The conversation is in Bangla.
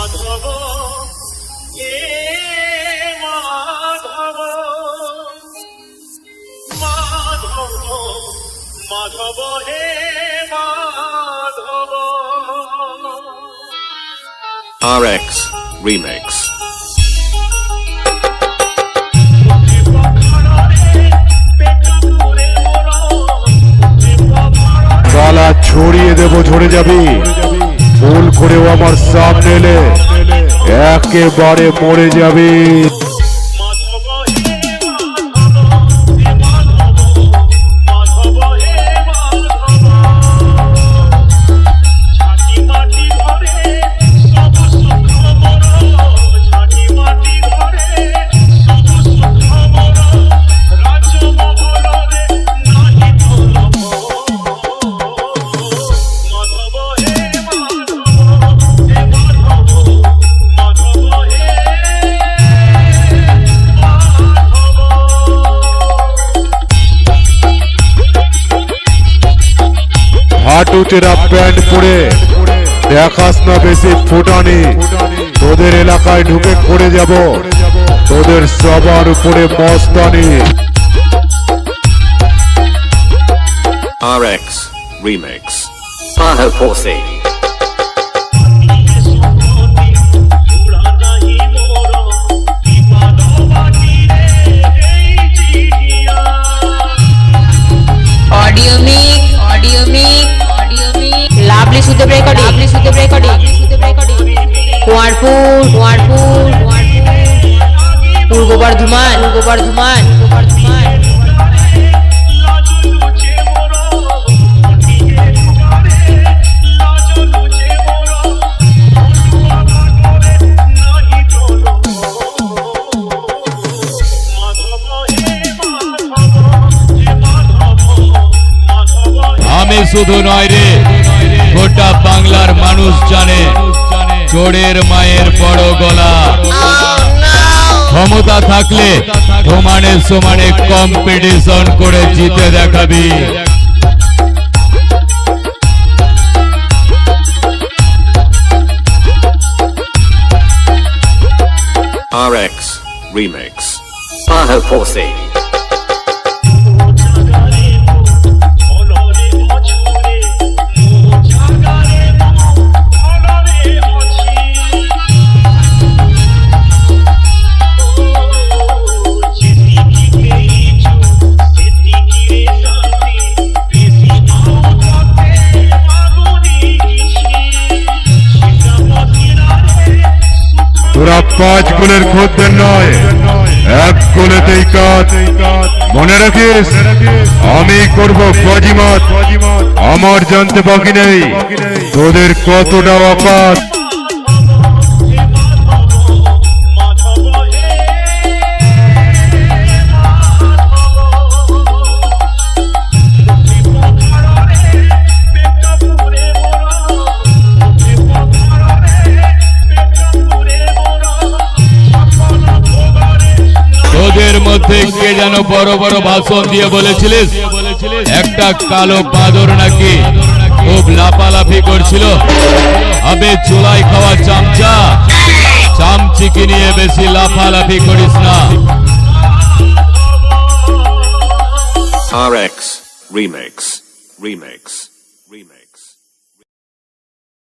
মাধব হে মাধব মাধব মাধব হে মাধব। RX Remix। গলা ছড়িয়ে দেব ঝরে যাবি, ভুল করেও আমার সামনে এলে একেবারে মরে যাবি। হাঁটু চেরা প্যান্ট পরে দেখাস না বেশি ফুটানি, তোদের এলাকায় ঢুকে করে যাব তোদের সবার উপরে মস্তানি। RX Remix। Paho Posse। Lovely Sudeb recording Kuarpur Purba Bardhaman আমি শুধু নয় রে, গোটা বাংলার মানুষ জানে চোরের মায়ের বড় গলা। ক্ষমতা থাকলে সমানে কম্পিটিশন করে জিতে দেখাবি। RX Remix। Paho Posse। তোরা 5 গোলের খদ্দের নয়, 1 গোলেতেই কাজ। মনে রাখিস আমি করব বাজিমাত, আমার জানতে বাকি নেই তোদের কতটা অকাত। তোদের মধ্যে কে যেন বড় বড় ভাষণ দিয়ে বলেছিলিস একটা কালো বাঁদর নাকি খুব লাফালাফি করছিল। আবে চুলাই খাওয়া চামচিকে নিয়ে বেশি লাফালাফি করিস না। RX Remix।